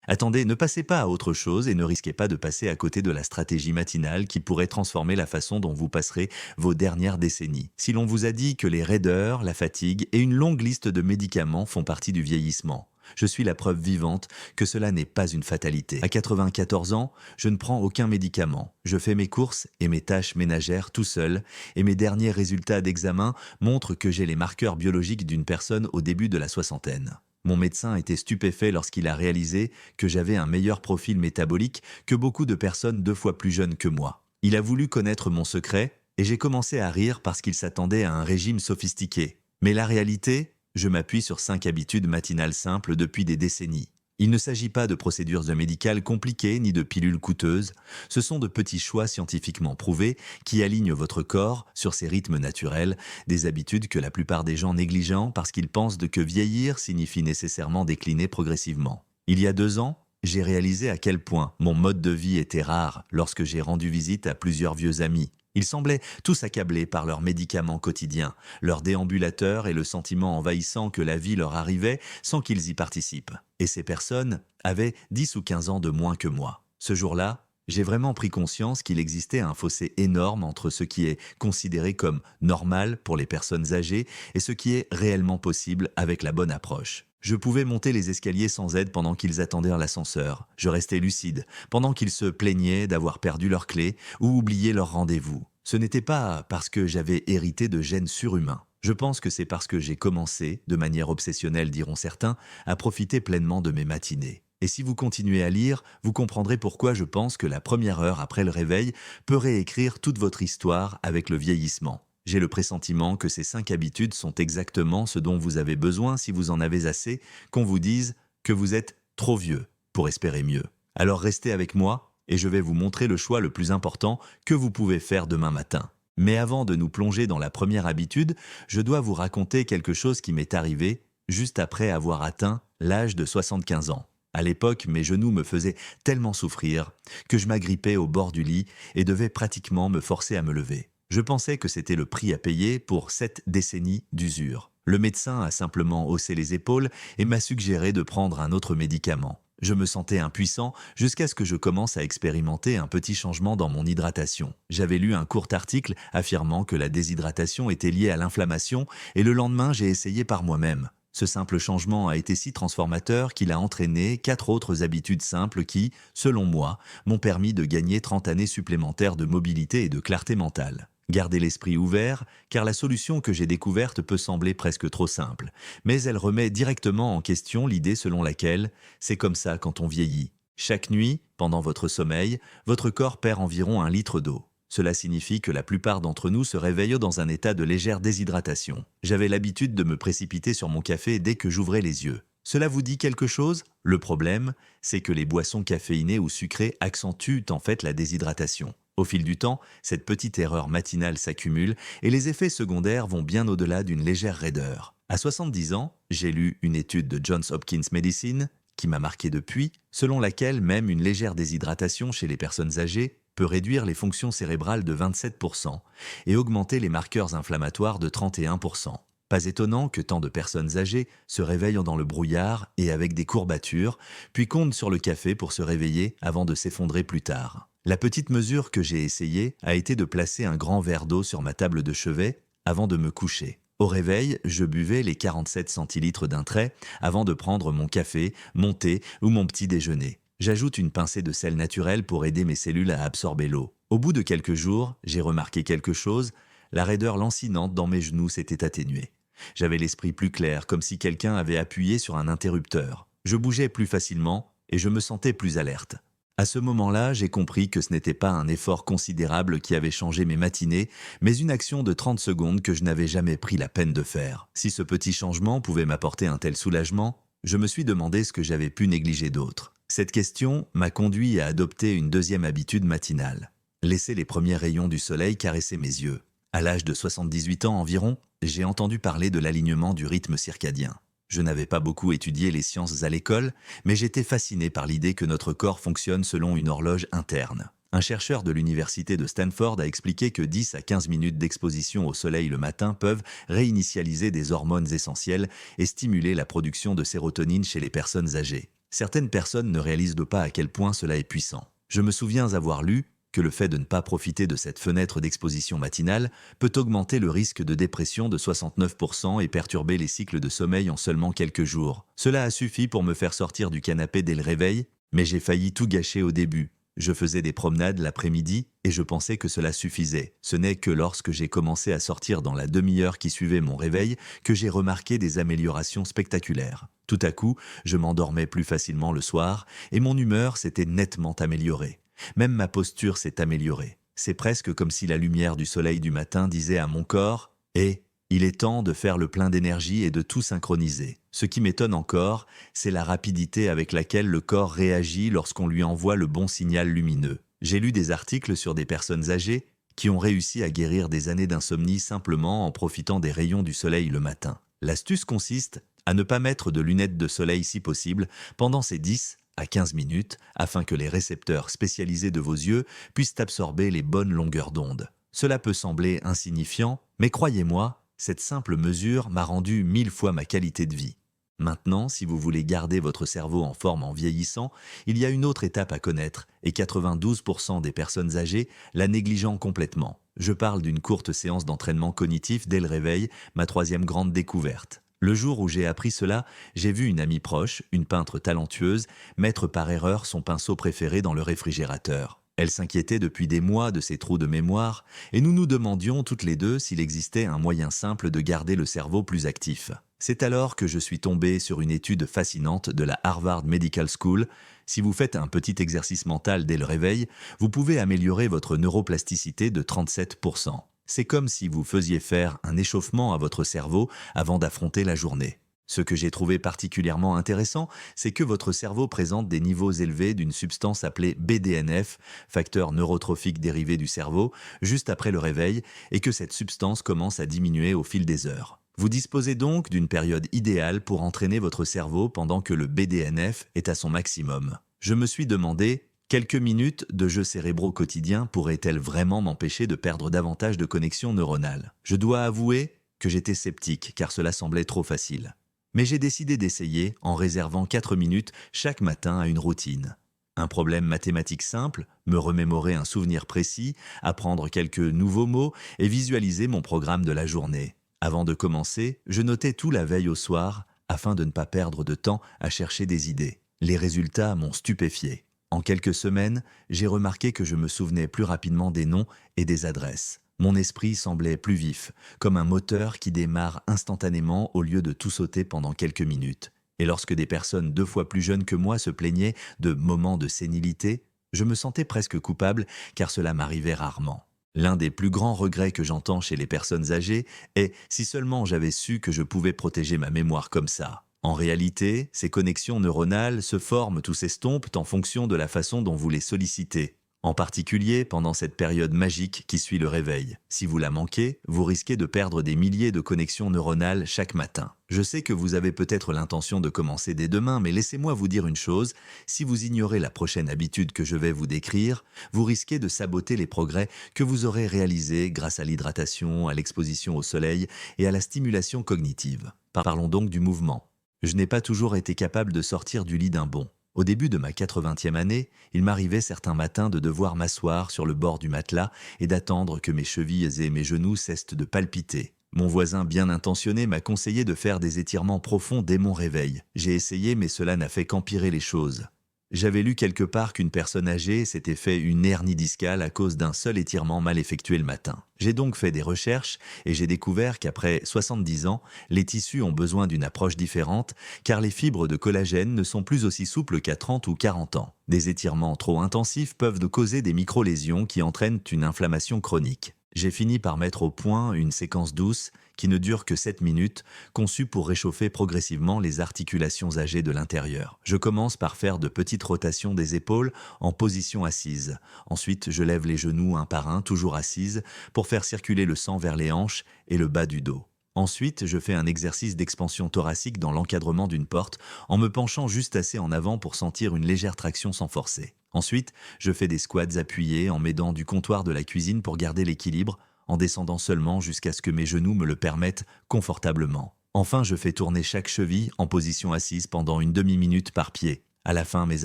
Attendez, ne passez pas à autre chose et ne risquez pas de passer à côté de la stratégie matinale qui pourrait transformer la façon dont vous passerez vos dernières décennies. Si l'on vous a dit que les raideurs, la fatigue et une longue liste de médicaments font partie du vieillissement, je suis la preuve vivante que cela n'est pas une fatalité. À 94 ans, je ne prends aucun médicament. Je fais mes courses et mes tâches ménagères tout seul et mes derniers résultats d'examen montrent que j'ai les marqueurs biologiques d'une personne au début de la soixantaine. Mon médecin était stupéfait lorsqu'il a réalisé que j'avais un meilleur profil métabolique que beaucoup de personnes 2 fois plus jeunes que moi. Il a voulu connaître mon secret et j'ai commencé à rire parce qu'il s'attendait à un régime sophistiqué. Mais la réalité, je m'appuie sur 5 habitudes matinales simples depuis des décennies. Il ne s'agit pas de procédures médicales compliquées ni de pilules coûteuses, ce sont de petits choix scientifiquement prouvés qui alignent votre corps sur ses rythmes naturels, des habitudes que la plupart des gens négligent parce qu'ils pensent que vieillir signifie nécessairement décliner progressivement. Il y a 2 ans, j'ai réalisé à quel point mon mode de vie était rare lorsque j'ai rendu visite à plusieurs vieux amis. Ils semblaient tous accablés par leurs médicaments quotidiens, leurs déambulateurs et le sentiment envahissant que la vie leur arrivait sans qu'ils y participent. Et ces personnes avaient 10 ou 15 ans de moins que moi. Ce jour-là, j'ai vraiment pris conscience qu'il existait un fossé énorme entre ce qui est considéré comme normal pour les personnes âgées et ce qui est réellement possible avec la bonne approche. Je pouvais monter les escaliers sans aide pendant qu'ils attendaient l'ascenseur. Je restais lucide pendant qu'ils se plaignaient d'avoir perdu leurs clés ou oublié leur rendez-vous. Ce n'était pas parce que j'avais hérité de gènes surhumains. Je pense que c'est parce que j'ai commencé, de manière obsessionnelle diront certains, à profiter pleinement de mes matinées. Et si vous continuez à lire, vous comprendrez pourquoi je pense que la première heure après le réveil peut réécrire toute votre histoire avec le vieillissement. J'ai le pressentiment que ces 5 habitudes sont exactement ce dont vous avez besoin si vous en avez assez, qu'on vous dise que vous êtes trop vieux pour espérer mieux. Alors restez avec moi et je vais vous montrer le choix le plus important que vous pouvez faire demain matin. Mais avant de nous plonger dans la première habitude, je dois vous raconter quelque chose qui m'est arrivé juste après avoir atteint l'âge de 75 ans. À l'époque, mes genoux me faisaient tellement souffrir que je m'agrippais au bord du lit et devais pratiquement me forcer à me lever. Je pensais que c'était le prix à payer pour 7 décennies d'usure. Le médecin a simplement haussé les épaules et m'a suggéré de prendre un autre médicament. Je me sentais impuissant jusqu'à ce que je commence à expérimenter un petit changement dans mon hydratation. J'avais lu un court article affirmant que la déshydratation était liée à l'inflammation et le lendemain j'ai essayé par moi-même. Ce simple changement a été si transformateur qu'il a entraîné 4 autres habitudes simples qui, selon moi, m'ont permis de gagner 30 années supplémentaires de mobilité et de clarté mentale. Gardez l'esprit ouvert, car la solution que j'ai découverte peut sembler presque trop simple, mais elle remet directement en question l'idée selon laquelle c'est comme ça quand on vieillit. Chaque nuit, pendant votre sommeil, votre corps perd environ 1 litre d'eau. Cela signifie que la plupart d'entre nous se réveillent dans un état de légère déshydratation. J'avais l'habitude de me précipiter sur mon café dès que j'ouvrais les yeux. Cela vous dit quelque chose? Le problème, c'est que les boissons caféinées ou sucrées accentuent en fait la déshydratation. Au fil du temps, cette petite erreur matinale s'accumule et les effets secondaires vont bien au-delà d'une légère raideur. À 70 ans, j'ai lu une étude de Johns Hopkins Medicine, qui m'a marqué depuis, selon laquelle même une légère déshydratation chez les personnes âgées peut réduire les fonctions cérébrales de 27% et augmenter les marqueurs inflammatoires de 31%. Pas étonnant que tant de personnes âgées se réveillent dans le brouillard et avec des courbatures, puis comptent sur le café pour se réveiller avant de s'effondrer plus tard. La petite mesure que j'ai essayée a été de placer un grand verre d'eau sur ma table de chevet avant de me coucher. Au réveil, je buvais les 47 centilitres d'un trait avant de prendre mon café, mon thé ou mon petit déjeuner. J'ajoute une pincée de sel naturel pour aider mes cellules à absorber l'eau. Au bout de quelques jours, j'ai remarqué quelque chose, la raideur lancinante dans mes genoux s'était atténuée. J'avais l'esprit plus clair, comme si quelqu'un avait appuyé sur un interrupteur. Je bougeais plus facilement et je me sentais plus alerte. À ce moment-là, j'ai compris que ce n'était pas un effort considérable qui avait changé mes matinées, mais une action de 30 secondes que je n'avais jamais pris la peine de faire. Si ce petit changement pouvait m'apporter un tel soulagement, je me suis demandé ce que j'avais pu négliger d'autre. Cette question m'a conduit à adopter une deuxième habitude matinale. Laisser les premiers rayons du soleil caresser mes yeux. À l'âge de 78 ans environ, j'ai entendu parler de l'alignement du rythme circadien. Je n'avais pas beaucoup étudié les sciences à l'école, mais j'étais fasciné par l'idée que notre corps fonctionne selon une horloge interne. Un chercheur de l'université de Stanford a expliqué que 10 à 15 minutes d'exposition au soleil le matin peuvent réinitialiser des hormones essentielles et stimuler la production de sérotonine chez les personnes âgées. Certaines personnes ne réalisent pas à quel point cela est puissant. Je me souviens avoir lu que le fait de ne pas profiter de cette fenêtre d'exposition matinale peut augmenter le risque de dépression de 69% et perturber les cycles de sommeil en seulement quelques jours. Cela a suffi pour me faire sortir du canapé dès le réveil, mais j'ai failli tout gâcher au début. Je faisais des promenades l'après-midi et je pensais que cela suffisait. Ce n'est que lorsque j'ai commencé à sortir dans la demi-heure qui suivait mon réveil que j'ai remarqué des améliorations spectaculaires. Tout à coup, je m'endormais plus facilement le soir et mon humeur s'était nettement améliorée. Même ma posture s'est améliorée. C'est presque comme si la lumière du soleil du matin disait à mon corps « Hé, il est temps de faire le plein d'énergie et de tout synchroniser ». Ce qui m'étonne encore, c'est la rapidité avec laquelle le corps réagit lorsqu'on lui envoie le bon signal lumineux. J'ai lu des articles sur des personnes âgées qui ont réussi à guérir des années d'insomnie simplement en profitant des rayons du soleil le matin. L'astuce consiste à ne pas mettre de lunettes de soleil si possible pendant ces 10 à 15 minutes afin que les récepteurs spécialisés de vos yeux puissent absorber les bonnes longueurs d'onde. Cela peut sembler insignifiant, mais croyez-moi, cette simple mesure m'a rendu 1000 fois ma qualité de vie. Maintenant, si vous voulez garder votre cerveau en forme en vieillissant, il y a une autre étape à connaître et 92% des personnes âgées la négligeant complètement. Je parle d'une courte séance d'entraînement cognitif dès le réveil, ma troisième grande découverte. Le jour où j'ai appris cela, j'ai vu une amie proche, une peintre talentueuse, mettre par erreur son pinceau préféré dans le réfrigérateur. Elle s'inquiétait depuis des mois de ses trous de mémoire et nous nous demandions toutes les deux s'il existait un moyen simple de garder le cerveau plus actif. C'est alors que je suis tombé sur une étude fascinante de la Harvard Medical School. Si vous faites un petit exercice mental dès le réveil, vous pouvez améliorer votre neuroplasticité de 37%. C'est comme si vous faisiez faire un échauffement à votre cerveau avant d'affronter la journée. Ce que j'ai trouvé particulièrement intéressant, c'est que votre cerveau présente des niveaux élevés d'une substance appelée BDNF, facteur neurotrophique dérivé du cerveau, juste après le réveil, et que cette substance commence à diminuer au fil des heures. Vous disposez donc d'une période idéale pour entraîner votre cerveau pendant que le BDNF est à son maximum. Je me suis demandé, quelques minutes de jeux cérébraux quotidiens pourraient-elles vraiment m'empêcher de perdre davantage de connexions neuronales? Je dois avouer que j'étais sceptique car cela semblait trop facile. Mais j'ai décidé d'essayer en réservant 4 minutes chaque matin à une routine. Un problème mathématique simple, me remémorer un souvenir précis, apprendre quelques nouveaux mots et visualiser mon programme de la journée. Avant de commencer, je notais tout la veille au soir afin de ne pas perdre de temps à chercher des idées. Les résultats m'ont stupéfié. En quelques semaines, j'ai remarqué que je me souvenais plus rapidement des noms et des adresses. Mon esprit semblait plus vif, comme un moteur qui démarre instantanément au lieu de tout sauter pendant quelques minutes. Et lorsque des personnes 2 fois plus jeunes que moi se plaignaient de moments de sénilité, je me sentais presque coupable car cela m'arrivait rarement. L'un des plus grands regrets que j'entends chez les personnes âgées est « si seulement j'avais su que je pouvais protéger ma mémoire comme ça ». En réalité, ces connexions neuronales se forment ou s'estompent en fonction de la façon dont vous les sollicitez. En particulier pendant cette période magique qui suit le réveil. Si vous la manquez, vous risquez de perdre des milliers de connexions neuronales chaque matin. Je sais que vous avez peut-être l'intention de commencer dès demain, mais laissez-moi vous dire une chose, si vous ignorez la prochaine habitude que je vais vous décrire, vous risquez de saboter les progrès que vous aurez réalisés grâce à l'hydratation, à l'exposition au soleil et à la stimulation cognitive. Parlons donc du mouvement. Je n'ai pas toujours été capable de sortir du lit d'un bond. Au début de ma 80e année, il m'arrivait certains matins de devoir m'asseoir sur le bord du matelas et d'attendre que mes chevilles et mes genoux cessent de palpiter. Mon voisin bien intentionné m'a conseillé de faire des étirements profonds dès mon réveil. J'ai essayé mais cela n'a fait qu'empirer les choses. J'avais lu quelque part qu'une personne âgée s'était fait une hernie discale à cause d'un seul étirement mal effectué le matin. J'ai donc fait des recherches et j'ai découvert qu'après 70 ans, les tissus ont besoin d'une approche différente car les fibres de collagène ne sont plus aussi souples qu'à 30 ou 40 ans. Des étirements trop intensifs peuvent causer des micro-lésions qui entraînent une inflammation chronique. J'ai fini par mettre au point une séquence douce qui ne dure que 7 minutes, conçue pour réchauffer progressivement les articulations âgées de l'intérieur. Je commence par faire de petites rotations des épaules en position assise. Ensuite, je lève les genoux un par un, toujours assise, pour faire circuler le sang vers les hanches et le bas du dos. Ensuite, je fais un exercice d'expansion thoracique dans l'encadrement d'une porte en me penchant juste assez en avant pour sentir une légère traction sans forcer. Ensuite, je fais des squats appuyés en m'aidant du comptoir de la cuisine pour garder l'équilibre, en descendant seulement jusqu'à ce que mes genoux me le permettent confortablement. Enfin, je fais tourner chaque cheville en position assise pendant une demi-minute par pied. À la fin, mes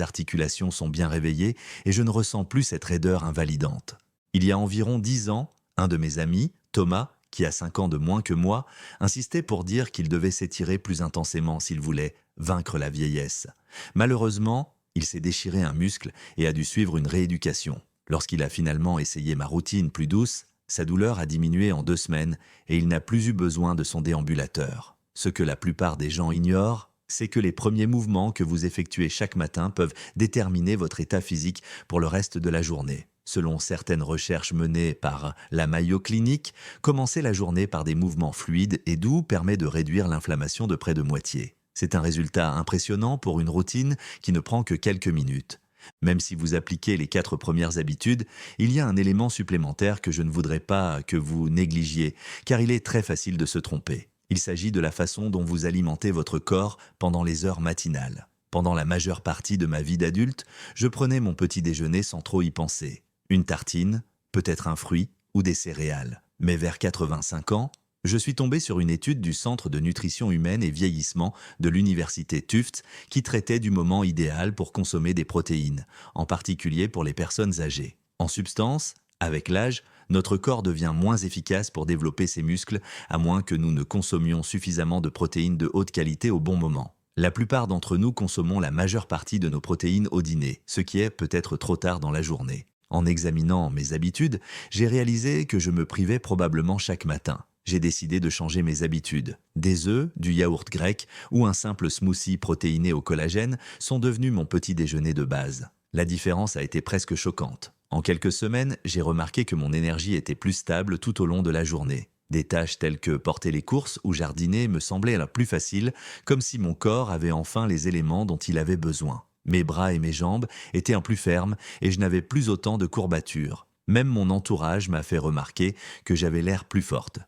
articulations sont bien réveillées et je ne ressens plus cette raideur invalidante. Il y a environ 10 ans, un de mes amis, Thomas, qui a 5 ans de moins que moi, insistait pour dire qu'il devait s'étirer plus intensément s'il voulait vaincre la vieillesse. Malheureusement, il s'est déchiré un muscle et a dû suivre une rééducation. Lorsqu'il a finalement essayé ma routine plus douce, sa douleur a diminué en 2 semaines et il n'a plus eu besoin de son déambulateur. Ce que la plupart des gens ignorent, c'est que les premiers mouvements que vous effectuez chaque matin peuvent déterminer votre état physique pour le reste de la journée. Selon certaines recherches menées par la Mayo Clinic, commencer la journée par des mouvements fluides et doux permet de réduire l'inflammation de près de moitié. C'est un résultat impressionnant pour une routine qui ne prend que quelques minutes. Même si vous appliquez les 4 premières habitudes, il y a un élément supplémentaire que je ne voudrais pas que vous négligiez, car il est très facile de se tromper. Il s'agit de la façon dont vous alimentez votre corps pendant les heures matinales. Pendant la majeure partie de ma vie d'adulte, je prenais mon petit déjeuner sans trop y penser. Une tartine, peut-être un fruit ou des céréales. Mais vers 85 ans, je suis tombé sur une étude du Centre de nutrition humaine et vieillissement de l'université Tufts qui traitait du moment idéal pour consommer des protéines, en particulier pour les personnes âgées. En substance, avec l'âge, notre corps devient moins efficace pour développer ses muscles, à moins que nous ne consommions suffisamment de protéines de haute qualité au bon moment. La plupart d'entre nous consommons la majeure partie de nos protéines au dîner, ce qui est peut-être trop tard dans la journée. En examinant mes habitudes, j'ai réalisé que je me privais probablement chaque matin. J'ai décidé de changer mes habitudes. Des œufs, du yaourt grec ou un simple smoothie protéiné au collagène sont devenus mon petit déjeuner de base. La différence a été presque choquante. En quelques semaines, j'ai remarqué que mon énergie était plus stable tout au long de la journée. Des tâches telles que porter les courses ou jardiner me semblaient plus faciles, comme si mon corps avait enfin les éléments dont il avait besoin. Mes bras et mes jambes étaient plus fermes et je n'avais plus autant de courbatures. Même mon entourage m'a fait remarquer que j'avais l'air plus forte.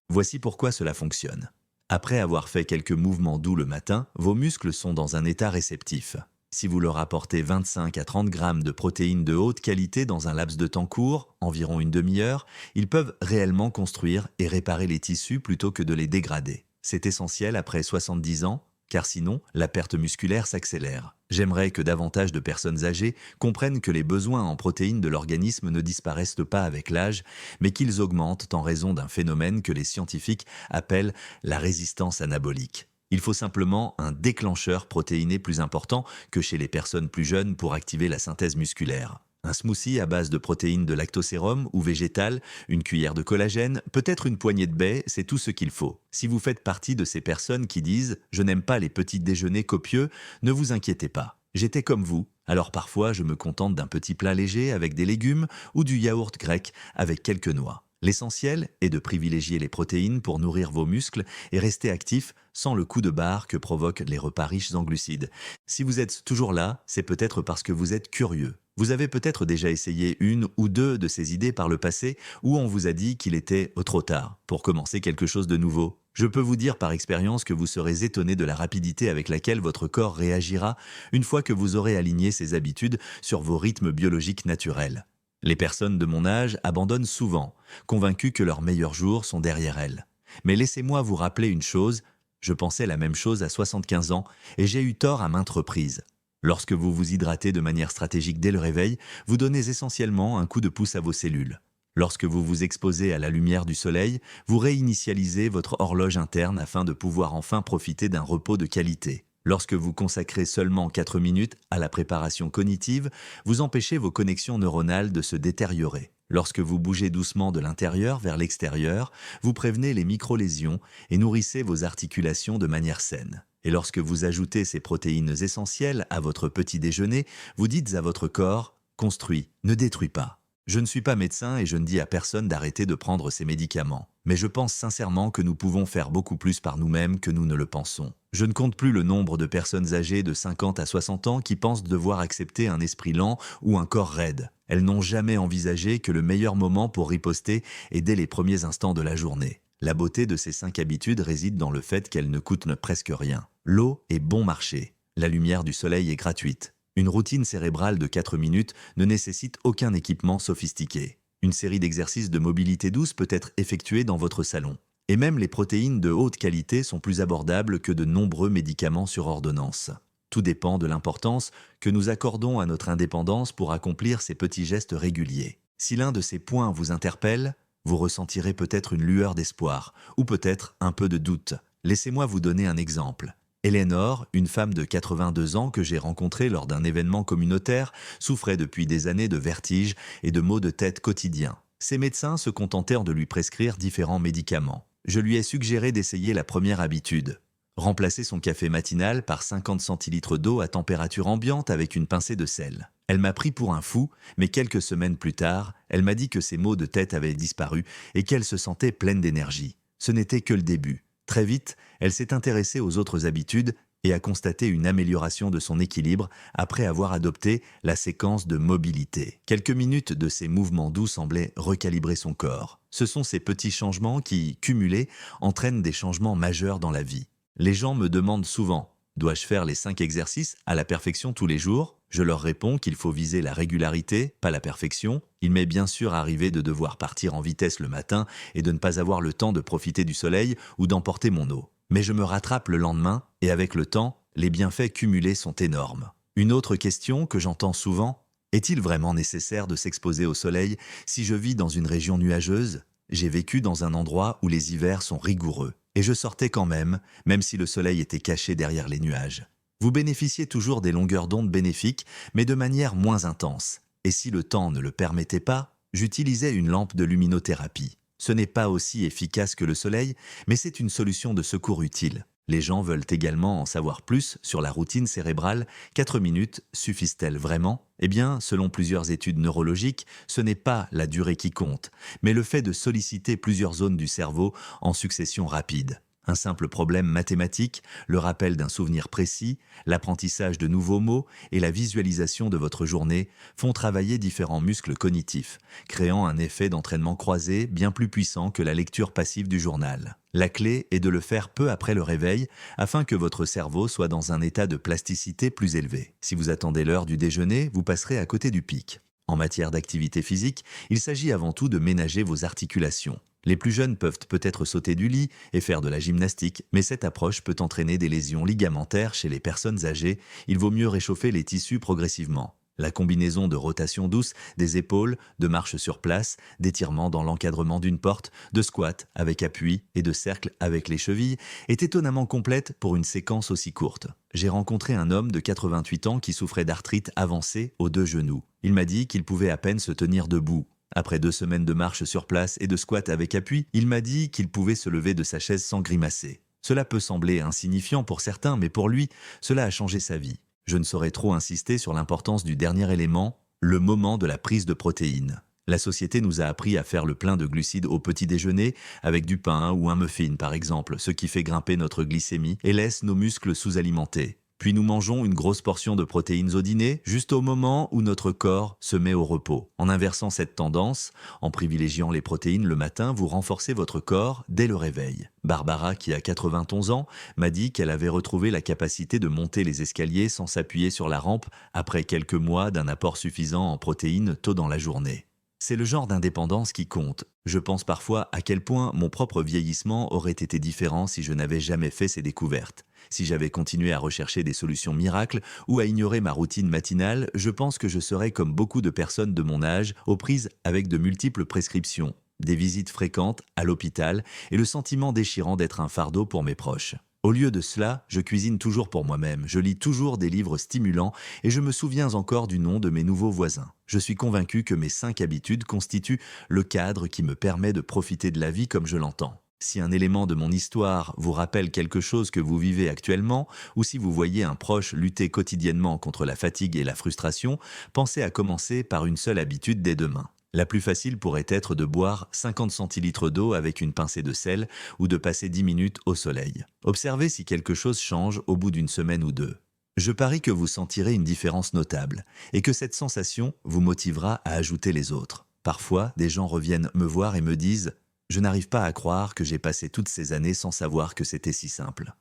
Voici pourquoi cela fonctionne. Après avoir fait quelques mouvements doux le matin, vos muscles sont dans un état réceptif. Si vous leur apportez 25 à 30 grammes de protéines de haute qualité dans un laps de temps court, environ une demi-heure, ils peuvent réellement construire et réparer les tissus plutôt que de les dégrader. C'est essentiel après 70 ans, car sinon, la perte musculaire s'accélère. J'aimerais que davantage de personnes âgées comprennent que les besoins en protéines de l'organisme ne disparaissent pas avec l'âge, mais qu'ils augmentent en raison d'un phénomène que les scientifiques appellent la résistance anabolique. Il faut simplement un déclencheur protéiné plus important que chez les personnes plus jeunes pour activer la synthèse musculaire. Un smoothie à base de protéines de lactosérum ou végétales, une cuillère de collagène, peut-être une poignée de baies, c'est tout ce qu'il faut. Si vous faites partie de ces personnes qui disent « je n'aime pas les petits déjeuners copieux », ne vous inquiétez pas. J'étais comme vous, alors parfois je me contente d'un petit plat léger avec des légumes ou du yaourt grec avec quelques noix. L'essentiel est de privilégier les protéines pour nourrir vos muscles et rester actif sans le coup de barre que provoquent les repas riches en glucides. Si vous êtes toujours là, c'est peut-être parce que vous êtes curieux. Vous avez peut-être déjà essayé une ou deux de ces idées par le passé où on vous a dit qu'il était trop tard pour commencer quelque chose de nouveau. Je peux vous dire par expérience que vous serez étonné de la rapidité avec laquelle votre corps réagira une fois que vous aurez aligné ses habitudes sur vos rythmes biologiques naturels. Les personnes de mon âge abandonnent souvent, convaincues que leurs meilleurs jours sont derrière elles. Mais laissez-moi vous rappeler une chose, je pensais la même chose à 75 ans et j'ai eu tort à maintes reprises. Lorsque vous vous hydratez de manière stratégique dès le réveil, vous donnez essentiellement un coup de pouce à vos cellules. Lorsque vous vous exposez à la lumière du soleil, vous réinitialisez votre horloge interne afin de pouvoir enfin profiter d'un repos de qualité. Lorsque vous consacrez seulement 4 minutes à la préparation cognitive, vous empêchez vos connexions neuronales de se détériorer. Lorsque vous bougez doucement de l'intérieur vers l'extérieur, vous prévenez les micro-lésions et nourrissez vos articulations de manière saine. Et lorsque vous ajoutez ces protéines essentielles à votre petit déjeuner, vous dites à votre corps « construis, ne détruis pas ». Je ne suis pas médecin et je ne dis à personne d'arrêter de prendre ces médicaments. Mais je pense sincèrement que nous pouvons faire beaucoup plus par nous-mêmes que nous ne le pensons. Je ne compte plus le nombre de personnes âgées de 50 à 60 ans qui pensent devoir accepter un esprit lent ou un corps raide. Elles n'ont jamais envisagé que le meilleur moment pour riposter est dès les premiers instants de la journée. La beauté de ces 5 habitudes réside dans le fait qu'elles ne coûtent presque rien. L'eau est bon marché. La lumière du soleil est gratuite. Une routine cérébrale de 4 minutes ne nécessite aucun équipement sophistiqué. Une série d'exercices de mobilité douce peut être effectuée dans votre salon. Et même les protéines de haute qualité sont plus abordables que de nombreux médicaments sur ordonnance. Tout dépend de l'importance que nous accordons à notre indépendance pour accomplir ces petits gestes réguliers. Si l'un de ces points vous interpelle, vous ressentirez peut-être une lueur d'espoir, ou peut-être un peu de doute. Laissez-moi vous donner un exemple. Eleanor, une femme de 82 ans que j'ai rencontrée lors d'un événement communautaire, souffrait depuis des années de vertiges et de maux de tête quotidiens. Ses médecins se contentèrent de lui prescrire différents médicaments. Je lui ai suggéré d'essayer la première habitude. Remplacer son café matinal par 50 centilitres d'eau à température ambiante avec une pincée de sel. Elle m'a pris pour un fou, mais quelques semaines plus tard, elle m'a dit que ses maux de tête avaient disparu et qu'elle se sentait pleine d'énergie. Ce n'était que le début. Très vite, elle s'est intéressée aux autres habitudes et a constaté une amélioration de son équilibre après avoir adopté la séquence de mobilité. Quelques minutes de ces mouvements doux semblaient recalibrer son corps. Ce sont ces petits changements qui, cumulés, entraînent des changements majeurs dans la vie. Les gens me demandent souvent « Dois-je faire les 5 exercices à la perfection tous les jours ?» Je leur réponds qu'il faut viser la régularité, pas la perfection. Il m'est bien sûr arrivé de devoir partir en vitesse le matin et de ne pas avoir le temps de profiter du soleil ou d'emporter mon eau. Mais je me rattrape le lendemain et avec le temps, les bienfaits cumulés sont énormes. Une autre question que j'entends souvent, est-il vraiment nécessaire de s'exposer au soleil si je vis dans une région nuageuse ? J'ai vécu dans un endroit où les hivers sont rigoureux. Et je sortais quand même si le soleil était caché derrière les nuages. Vous bénéficiez toujours des longueurs d'onde bénéfiques, mais de manière moins intense. Et si le temps ne le permettait pas, j'utilisais une lampe de luminothérapie. Ce n'est pas aussi efficace que le soleil, mais c'est une solution de secours utile. Les gens veulent également en savoir plus sur la routine cérébrale. 4 minutes suffisent-elles vraiment ? Eh bien, selon plusieurs études neurologiques, ce n'est pas la durée qui compte, mais le fait de solliciter plusieurs zones du cerveau en succession rapide. Un simple problème mathématique, le rappel d'un souvenir précis, l'apprentissage de nouveaux mots et la visualisation de votre journée font travailler différents muscles cognitifs, créant un effet d'entraînement croisé bien plus puissant que la lecture passive du journal. La clé est de le faire peu après le réveil afin que votre cerveau soit dans un état de plasticité plus élevé. Si vous attendez l'heure du déjeuner, vous passerez à côté du pic. En matière d'activité physique, il s'agit avant tout de ménager vos articulations. Les plus jeunes peuvent peut-être sauter du lit et faire de la gymnastique, mais cette approche peut entraîner des lésions ligamentaires chez les personnes âgées. Il vaut mieux réchauffer les tissus progressivement. La combinaison de rotation douce des épaules, de marche sur place, d'étirement dans l'encadrement d'une porte, de squat avec appui et de cercle avec les chevilles est étonnamment complète pour une séquence aussi courte. J'ai rencontré un homme de 88 ans qui souffrait d'arthrite avancée aux 2 genoux. Il m'a dit qu'il pouvait à peine se tenir debout. Après 2 semaines de marche sur place et de squat avec appui, il m'a dit qu'il pouvait se lever de sa chaise sans grimacer. Cela peut sembler insignifiant pour certains, mais pour lui, cela a changé sa vie. Je ne saurais trop insister sur l'importance du dernier élément, le moment de la prise de protéines. La société nous a appris à faire le plein de glucides au petit déjeuner, avec du pain ou un muffin par exemple, ce qui fait grimper notre glycémie et laisse nos muscles sous-alimentés. Puis nous mangeons une grosse portion de protéines au dîner, juste au moment où notre corps se met au repos. En inversant cette tendance, en privilégiant les protéines le matin, vous renforcez votre corps dès le réveil. Barbara, qui a 91 ans, m'a dit qu'elle avait retrouvé la capacité de monter les escaliers sans s'appuyer sur la rampe après quelques mois d'un apport suffisant en protéines tôt dans la journée. C'est le genre d'indépendance qui compte. Je pense parfois à quel point mon propre vieillissement aurait été différent si je n'avais jamais fait ces découvertes. Si j'avais continué à rechercher des solutions miracles ou à ignorer ma routine matinale, je pense que je serais comme beaucoup de personnes de mon âge, aux prises avec de multiples prescriptions, des visites fréquentes à l'hôpital et le sentiment déchirant d'être un fardeau pour mes proches. Au lieu de cela, je cuisine toujours pour moi-même, je lis toujours des livres stimulants et je me souviens encore du nom de mes nouveaux voisins. Je suis convaincu que mes 5 habitudes constituent le cadre qui me permet de profiter de la vie comme je l'entends. Si un élément de mon histoire vous rappelle quelque chose que vous vivez actuellement, ou si vous voyez un proche lutter quotidiennement contre la fatigue et la frustration, pensez à commencer par une seule habitude dès demain. La plus facile pourrait être de boire 50 centilitres d'eau avec une pincée de sel ou de passer 10 minutes au soleil. Observez si quelque chose change au bout d'une semaine ou 2. Je parie que vous sentirez une différence notable et que cette sensation vous motivera à ajouter les autres. Parfois, des gens reviennent me voir et me disent « Je n'arrive pas à croire que j'ai passé toutes ces années sans savoir que c'était si simple. »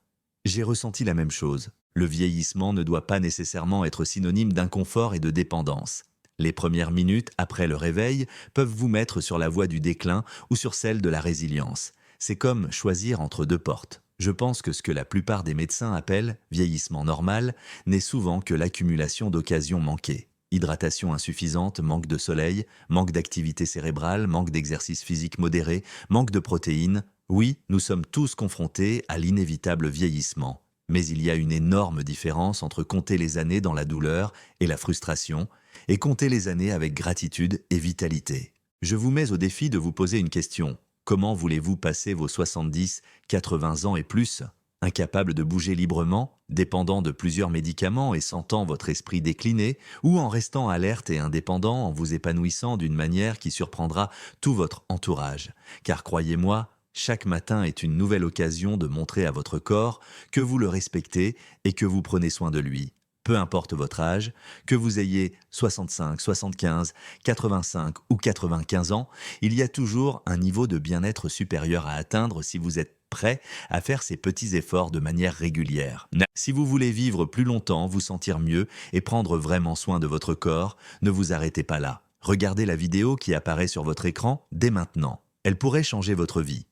J'ai ressenti la même chose. Le vieillissement ne doit pas nécessairement être synonyme d'inconfort et de dépendance. Les premières minutes après le réveil peuvent vous mettre sur la voie du déclin ou sur celle de la résilience. C'est comme choisir entre 2 portes. Je pense que ce que la plupart des médecins appellent vieillissement normal n'est souvent que l'accumulation d'occasions manquées. Hydratation insuffisante, manque de soleil, manque d'activité cérébrale, manque d'exercice physique modéré, manque de protéines. Oui, nous sommes tous confrontés à l'inévitable vieillissement. Mais il y a une énorme différence entre compter les années dans la douleur et la frustration et compter les années avec gratitude et vitalité. Je vous mets au défi de vous poser une question. Comment voulez-vous passer vos 70, 80 ans et plus? Incapable de bouger librement, dépendant de plusieurs médicaments et sentant votre esprit décliner, ou en restant alerte et indépendant en vous épanouissant d'une manière qui surprendra tout votre entourage? Car croyez-moi, chaque matin est une nouvelle occasion de montrer à votre corps que vous le respectez et que vous prenez soin de lui. Peu importe votre âge, que vous ayez 65, 75, 85 ou 95 ans, il y a toujours un niveau de bien-être supérieur à atteindre si vous êtes prêt à faire ces petits efforts de manière régulière. Si vous voulez vivre plus longtemps, vous sentir mieux et prendre vraiment soin de votre corps, ne vous arrêtez pas là. Regardez la vidéo qui apparaît sur votre écran dès maintenant. Elle pourrait changer votre vie.